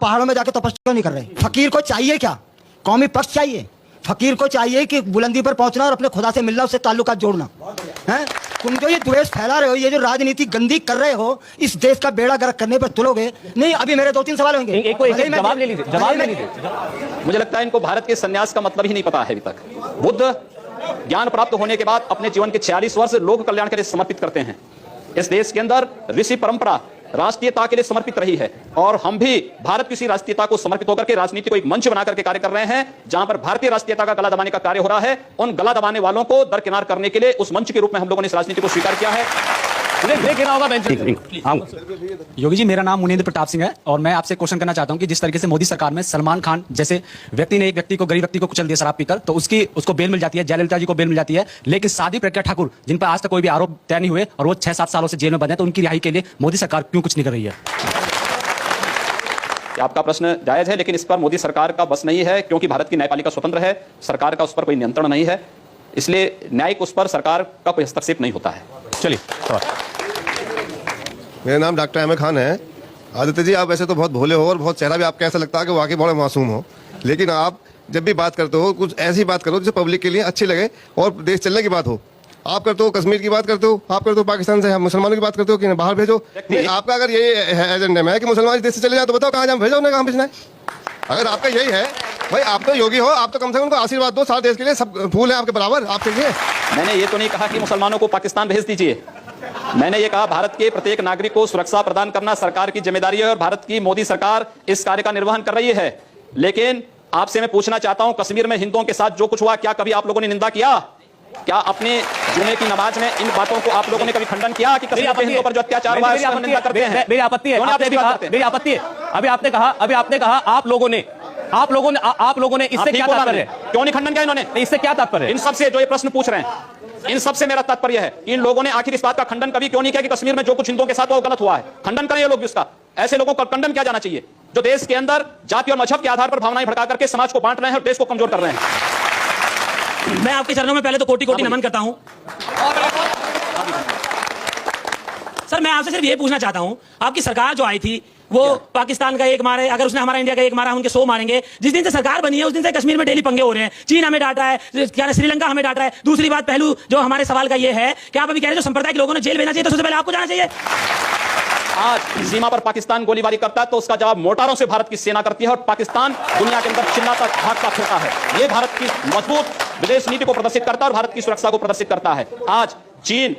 पहाड़ों में जाके तपस्या नहीं कर रहे। फकीर को चाहिए क्या? कौमी पक्ष चाहिए। फकीर को चाहिए कि बुलंदी पर पहुंचना और अपने खुदा से मिलना, उससे ताल्लुकात जोड़ना है। तुम जो ये द्वेष फैला रहे हो, ये जो राजनीति गंदी कर रहे हो, इस देश का बेड़ा गर्क करने पर तुलोगे नहीं। अभी मेरे 2-3 सवाल होंगे, एक जवाब ले लीजिए, जवाब ले लीजिए। मुझे लगता है इनको भारत के संन्यास का मतलब ही नहीं पता है अभी तक। बुद्ध ज्ञान प्राप्त होने के बाद अपने जीवन के 46 वर्ष लोक कल्याण के लिए समर्पित करते हैं। इस देश के अंदर ऋषि परंपरा राष्ट्रीयता के लिए समर्पित रही है और हम भी भारत की राष्ट्रीयता को समर्पित होकर के राजनीति को एक मंच बना करके कार्य कर रहे हैं, जहां पर भारतीय राष्ट्रीयता का गला दबाने का कार्य हो रहा है। उन गला दबाने वालों को दरकिनार करने के लिए उस मंच के रूप में हम लोगों ने इस राजनीति को स्वीकार किया है। योगी जी, मेरा नाम मुनींद्र प्रताप सिंह है और मैं आपसे क्वेश्चन करना चाहता हूं कि जिस तरीके से मोदी सरकार में सलमान खान जैसे व्यक्ति ने एक व्यक्ति को, गरीब व्यक्ति को कुचल दिया शराब पीकर, तो उसको बेल मिल जाती है, जयललिता जी को बेल मिल जाती है, लेकिन साध्वी प्रज्ञा ठाकुर जिन पर आज तक कोई भी आरोप तय नहीं हुए और वो 6-7 सालों से जेल में बंद है, तो उनकी रिहाई के लिए मोदी सरकार क्यों कुछ नहीं कर रही है? आपका प्रश्न जायज है, लेकिन इस पर मोदी सरकार का बस नहीं है, क्योंकि भारत की न्यायपालिका स्वतंत्र है, सरकार का उस पर कोई नियंत्रण नहीं है, इसलिए न्यायिक उस पर सरकार का कोई हस्तक्षेप नहीं होता है। चलिए, मेरा नाम डॉक्टर अहमद खान है। आदित्य जी, आप वैसे तो बहुत भोले हो और बहुत चेहरा भी आपका ऐसा लगता है कि वाकई बड़े मासूम हो, लेकिन आप जब भी बात करते हो कुछ ऐसी बात करो जो पब्लिक के लिए अच्छी लगे और देश चलने की बात हो। आप करते हो कश्मीर की बात करते हो, आप करते हो पाकिस्तान से मुसलमानों की बात करते हो कि बाहर भेजो। आपका अगर ये एजेंडा है कि मुसलमान देश से चले जाए, तो बताओ कहाँ जाए, भेजो उन्हें, कहाँ भेजना है? अगर आपका यही है, भाई आप तो योगी हो, आप तो कम से कम उनको आशीर्वाद दो। सारे देश के लिए सब फूल है आपके बराबर, आपके लिए। मैंने ये तो नहीं कहा कि मुसलमानों को पाकिस्तान भेज दीजिए। मैंने ये कहा भारत के प्रत्येक नागरिक को सुरक्षा प्रदान करना सरकार की जिम्मेदारी है और भारत की मोदी सरकार इस कार्य का निर्वहन कर रही है। लेकिन आपसे मैं पूछना चाहता हूं, कश्मीर में हिंदुओं के साथ जो कुछ हुआ, क्या कभी आप लोगों ने निंदा किया? क्या अपने जुमे की नमाज में इन बातों को आप लोगों ने कभी खंडन किया कि कश्मीर के हिंदुओं पर जो अत्याचार हुआ है उसकी निंदा करते हैं? मेरी आपत्ति है, मेरी आपत्ति है। अभी आपने कहा आप लोगों ने इससे क्या तात्पर्य? क्यों नहीं खंडन किया इन्होंने? इससे क्या तात्पर्य? इन सबसे जो ये प्रश्न पूछ रहे हैं, इन सबसे मेरा तात्पर्य है कि इन लोगों ने आखिर इस बात का खंडन कभी क्यों नहीं किया कि कश्मीर में जो कुछ हिंदुओं के साथ वो गलत हुआ है? खंडन करें ये लोग इसका। ऐसे लोगों को खंडन किया जाना चाहिए जो देश के अंदर जाति और मजहब के आधार पर भावनाएं भड़का करके समाज को बांट रहे हैं और देश को कमजोर कर रहे हैं। मैं आपके चरणों में पहले तो कोटि-कोटि नमन करता हूं। सर, मैं आपसे सिर्फ ये पूछना चाहता हूं, आपकी सरकार जो आई थी वो पाकिस्तान का एक मारे, अगर उसने हमारा इंडिया का एक मारा, उनके 100 मारेंगे। जिस दिन से सरकार बनी है उस दिन से कश्मीर में डेली पंगे हो रहे हैं। चीन हमें डांट रहा है, क्या श्रीलंका हमें डांट रहा है। दूसरी बात, पहलू जो हमारे सवाल का ये है कि आप अभी कह रहे हैं जो संप्रदाय के लोगों ने जेल भेजना चाहिए, तो सबसे पहले आपको जाना चाहिए। आज सीमा पर पाकिस्तान गोलीबारी करता है तो उसका जवाब मोटारों से भारत की सेना करती है और पाकिस्तान दुनिया के अंदर चिल्लाता भागता फिरता है। ये भारत की मजबूत विदेश नीति को प्रदर्शित करता है और भारत की सुरक्षा को प्रदर्शित करता है। आज चीन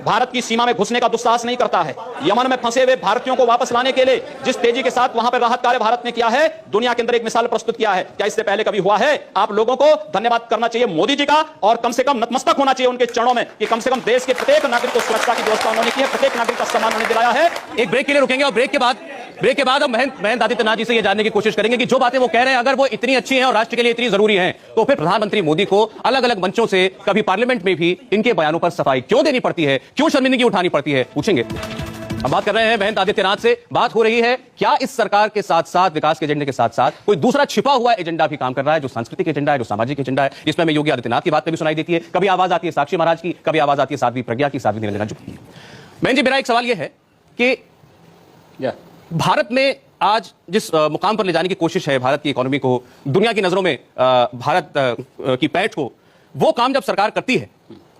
भारत की सीमा में घुसने का दुस्साहस नहीं करता है। यमन में फंसे हुए भारतीयों को वापस लाने के लिए जिस तेजी के साथ वहां पर राहत कार्य भारत ने किया है, दुनिया के अंदर एक मिसाल प्रस्तुत किया है। क्या इससे पहले कभी हुआ है? आप लोगों को धन्यवाद करना चाहिए मोदी जी का और कम से कम नतमस्तक होना चाहिए उनके चरणों में कि कम से कम देश के प्रत्येक नागरिक को सुरक्षा की व्यवस्था उन्होंने की है, प्रत्येक नागरिक का सम्मान उन्हें दिलाया है। एक ब्रेक के लिए रुकेंगे और ब्रेक के बाद हम महेंद्र आदित्यनाथ जी से ये जानने की कोशिश करेंगे कि जो बातें वो कह रहे हैं अगर वो इतनी अच्छी हैं और राष्ट्र के लिए इतनी जरूरी हैं, तो फिर प्रधानमंत्री मोदी को अलग अलग मंचों से, कभी पार्लियामेंट में भी इनके बयानों पर सफाई क्यों देनी पड़ती है, क्यों शर्मिंदगी उठानी पड़ती है, पूछेंगे। हम बात कर रहे हैं महेंद्र आदित्यनाथ से। बात हो रही है क्या इस सरकार के साथ साथ, विकास के एजेंडे के साथ साथ कोई दूसरा छिपा हुआ एजेंडा भी काम कर रहा है, जो सांस्कृतिक एजेंडा है, जो सामाजिक एजेंडा है, जिसमें हमें योगी आदित्यनाथ की बात कभी सुनाई देती है, कभी आवाज आती है साक्षी महाराज की, कभी आवाज आती है साध्वी प्रज्ञा की, साध्वी निरंजना जी की। महेंद्र जी, मेरा एक सवाल यह है कि भारत में आज जिस मुकाम पर ले जाने की कोशिश है भारत की इकोनॉमी को, दुनिया की नजरों में भारत की पैठ को, वो काम जब सरकार करती है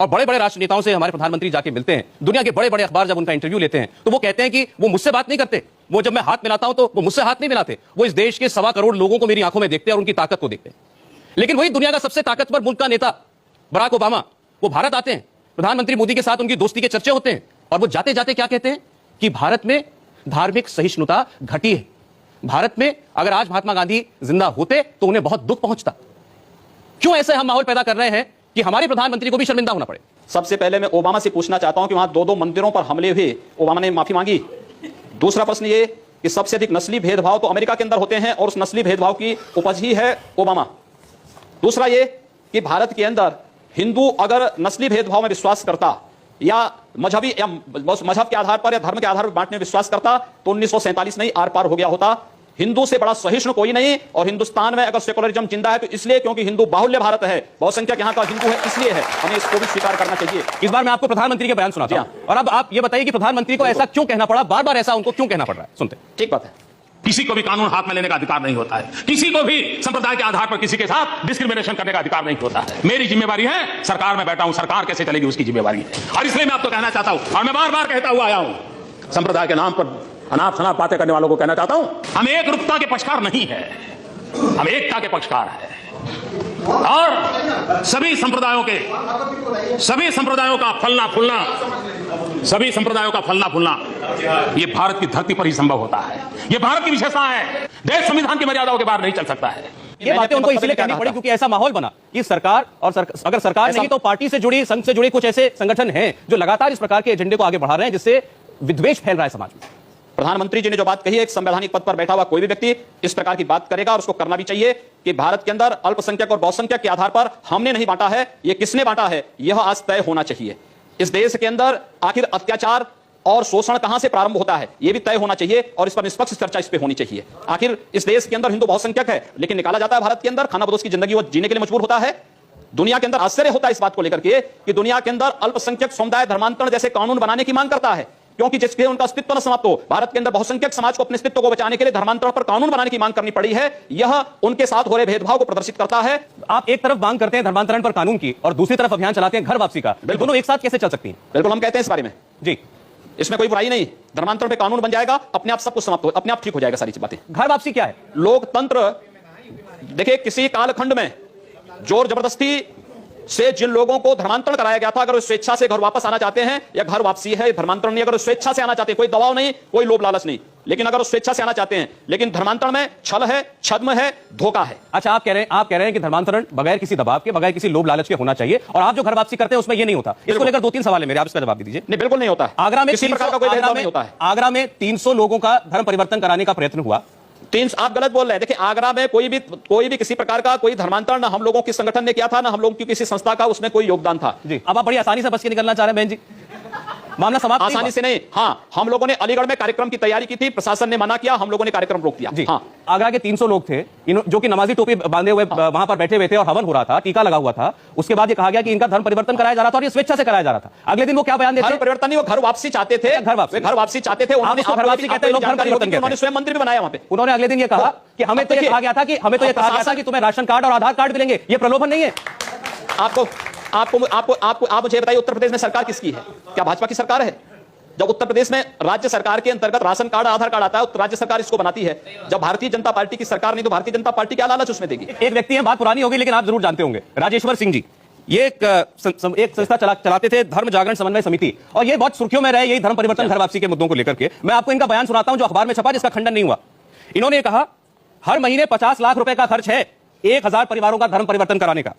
और बड़े बड़े राष्ट्र नेताओं से हमारे प्रधानमंत्री जाके मिलते हैं, दुनिया के बड़े बड़े अखबार जब उनका इंटरव्यू लेते हैं, तो वो कहते हैं कि वो मुझसे बात नहीं करते, वो जब मैं हाथ मिलाता हूं तो वो मुझसे हाथ नहीं मिलाते, वो इस देश के 1.25 करोड़ लोगों को मेरी आंखों में देखते हैं और उनकी ताकत को देखते हैं। लेकिन वही दुनिया का सबसे ताकतवर मुल्क का नेता बराक ओबामा, वो भारत आते हैं, प्रधानमंत्री मोदी के साथ उनकी दोस्ती के चर्चे होते हैं और वो जाते जाते क्या कहते हैं कि भारत में धार्मिक सहिष्णुता घटी है। भारत में अगर आज महात्मा गांधी जिंदा होते तो उन्हें बहुत दुख पहुंचता। क्यों ऐसे हम माहौल पैदा कर रहे हैं कि हमारे प्रधानमंत्री को भी शर्मिंदा होना पड़े? सबसे पहले मैं ओबामा से पूछना चाहता हूं कि वहां 2 मंदिरों पर हमले हुए, ओबामा ने माफी मांगी? दूसरा प्रश्न ये कि सबसे अधिक नस्ली भेदभाव तो अमेरिका के अंदर होते हैं और उस नस्ली भेदभाव की उपज ही है ओबामा। दूसरा ये कि भारत के अंदर हिंदू अगर नस्ली भेदभाव में विश्वास करता या मजहब के आधार पर या धर्म के आधार पर बांटने में विश्वास करता तो 1947 नहीं आर पार हो गया होता। हिंदू से बड़ा सहिष्णु कोई नहीं, और हिंदुस्तान में अगर सेकुलरिज्म जिंदा है तो इसलिए क्योंकि हिंदू बाहुल्य भारत है, बहुसंख्यक यहाँ का हिंदू है, इसलिए है, हमें इसको भी स्वीकार करना चाहिए। इस बार मैं आपको प्रधानमंत्री के बयान सुनाता हूं और अब आप ये बताइए कि प्रधानमंत्री को ऐसा क्यों कहना पड़ा, बार बार ऐसा उनको क्यों कहना पड़ रहा है? सुनते। ठीक बात है। किसी को भी कानून हाथ में लेने का अधिकार नहीं होता है, किसी को भी संप्रदाय के आधार पर किसी के साथ डिस्क्रिमिनेशन करने का अधिकार नहीं होता है। मेरी जिम्मेवारी है, सरकार में बैठा हूं, सरकार कैसे चलेगी उसकी जिम्मेवारी है। और इसलिए मैं आपको कहना चाहता हूं, और मैं बार बार कहता हुआ आया हूं, संप्रदाय के नाम पर अनाप शनाप बातें करने वालों को कहना चाहता हूं, हम एक रूपता के पक्षकार नहीं है, हम एकता के पक्षकार है। और सभी संप्रदायों का फलना फूलना ये भारत की धरती पर ही संभव होता है। ये भारत की विशेषता है। देश संविधान की मर्यादाओं के बाहर नहीं चल सकता है। ये बातें उनको इसलिए कहनी पड़ी क्योंकि ऐसा माहौल बना कि सरकार और अगर सरकार नहीं तो पार्टी से जुड़ी, संघ से जुड़ी कुछ ऐसे संगठन हैं जो लगातार इस प्रकार के एजेंडे को आगे बढ़ा रहे हैं, जिससे विद्वेष फैल रहा है समाज में। प्रधानमंत्री जी ने जो बात कही है, एक संवैधानिक पद पर बैठा हुआ कोई भी व्यक्ति इस प्रकार की बात करेगा, और उसको करना भी चाहिए कि भारत के अंदर अल्पसंख्यक और बहुसंख्यक के आधार पर हमने नहीं बांटा है, ये किसने बांटा है, यह आज तय होना चाहिए। इस देश के अंदर आखिर अत्याचार और शोषण कहां से प्रारंभ होता है, यह भी तय होना चाहिए, और इस पर निष्पक्ष चर्चा इस पे होनी चाहिए। आखिर इस देश के अंदर हिंदू बहुसंख्यक है, लेकिन निकाला जाता है भारत के अंदर खानाबदोश की जिंदगी वो जीने के लिए मजबूर होता है। दुनिया के अंदर आश्चर्य होता है इस बात को लेकर के कि दुनिया के अंदर अल्पसंख्यक समुदाय धर्मांतरण जैसे कानून बनाने की मांग करता है, क्योंकि जिसके उनका अस्तित्व न समाप्त हो। भारत के अंदर बहुसंख्यक समाज को अपने अस्तित्व को बचाने के लिए धर्मांतरण पर कानून बनाने की मांग करनी पड़ी है। यह उनके साथ हो रहे भेदभाव को प्रदर्शित करता है। आप एक तरफ मांग करते हैं धर्मांतरण पर कानून की और दूसरी तरफ अभियान चलाते हैं घर वापसी का, दोनों एक साथ कैसे चल सकती हैं? बिल्कुल, हम कहते हैं इस बारे में जी, इसमें कोई बुराई नहीं। धर्मांतरण पे कानून बन जाएगा, अपने आप सब कुछ समाप्त हो, अपने आप ठीक हो जाएगा सारी बातें। घर वापसी क्या है? लोकतंत्र देखिए, किसी कालखंड में जोर जबरदस्ती से जिन लोगों को धर्मांतरण कराया गया था, अगर वो स्वेच्छा से घर वापस आना चाहते हैं, या घर वापसी है धर्मांतरण नहीं, अगर वो स्वेच्छा से आना चाहते हैं, कोई दबाव नहीं, कोई लोभ लालच नहीं, लेकिन अगर वो स्वेच्छा से आना चाहते हैं, लेकिन धर्मांतरण में छल है, छद्म है, धोखा है। अच्छा, आप कह रहे हैं कि धर्मांतरण बगैर किसी दबाव के, बगैर किसी लोभ लालच के होना चाहिए, और आप जो घर वापसी करते हैं उसमें ये नहीं होता। इसको लेकर 2-3 सवाल है मेरे, आप इसका जवाब दीजिए। नहीं, बिल्कुल नहीं होता है। आगरा में किसी प्रकार का कोई भेदभाव नहीं होता है। आगरा में 300 लोगों का धर्म परिवर्तन कराने का प्रयत्न हुआ। आप गलत बोल रहे हैं। देखिए, आगरा में कोई भी किसी प्रकार का कोई धर्मांतरण ना हम लोगों के संगठन ने किया था, ना हम लोगों की किसी संस्था का उसमें कोई योगदान था। जी, अब आप बड़ी आसानी से बच के निकलना चाह रहे हैं बहन जी, मामला समाप्त आसानी से नहीं। हाँ, हम लोगों ने अलीगढ़ में कार्यक्रम की तैयारी की थी, प्रशासन ने मना किया, हम लोगों ने कार्यक्रम रोक दिया। जी, हाँ, आगरा के 300 लोग थे जो कि नमाजी टोपी बांधे हुए वहां पर बैठे हुए थे और हवन हो रहा था, टीका लगा हुआ था। उसके बाद ये कहा गया कि इनका धर्म परिवर्तन कराया जा रहा था और ये स्वेच्छा से कराया जा रहा था। अगले दिन वो क्या बयान देते हैं? परिवर्तन नहीं, वो घर वापसी चाहते थे। घर वापसी चाहते थे। उन्होंने घर वापसी कहते हैं, लोग धर्म परिवर्तन कहते हैं। उन्होंने स्वयं मंदिर भी बनाया वहां पे। उन्होंने अगले दिन ये कहा कि हमें तो ये कहा गया था कि तुम्हें राशन कार्ड और आधार कार्ड मिलेंगे। ये प्रलोभन नहीं है? आप मुझे बताइए, उत्तर प्रदेश में सरकार किसकी है? क्या भाजपा की सरकार है? जब उत्तर प्रदेश में राज्य सरकार के अंतर्गत राशन कार्ड, आधार कार्ड आता है, तो राज्य सरकार इसको बनाती है। जब भारतीय जनता पार्टी की सरकार नहीं, तो भारतीय जनता पार्टी क्या लालच उसमें देगी? एक व्यक्ति है, बात पुरानी होगी लेकिन आप जरूर जानते होंगे, राजेश्वर सिंह जी। ये एक संस्था चलाते थे, धर्म जागरण समन्वय समिति, और ये बहुत सुर्खियों में रहे यही धर्म परिवर्तन घर वापसी के मुद्दों को लेकर के। मैं आपको इनका बयान सुनाता हूं जो अखबार में छपा, जिसका खंडन नहीं हुआ। इन्होंने कहा, हर महीने 50 लाख रुपए का खर्च है 1000 परिवारों का धर्म परिवर्तन कराने का।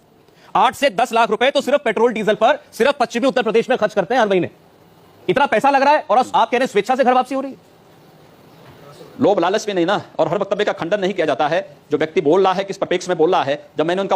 8 से 10 लाख रुपए तो सिर्फ पेट्रोल डीजल पर सिर्फ पश्चिमी उत्तर प्रदेश में खर्च करते हैं हर महीने। इतना पैसा लग रहा है और आप कह रहे हैं स्वेच्छा से घर वापसी हो रही है? लोभ लालच में नहीं ना, और हर वक्तव्य का खंडन नहीं किया जाता है। जो व्यक्ति बोल रहा है किस परिप्रेक्ष्य में बोल रहा है, जब मैंने उनका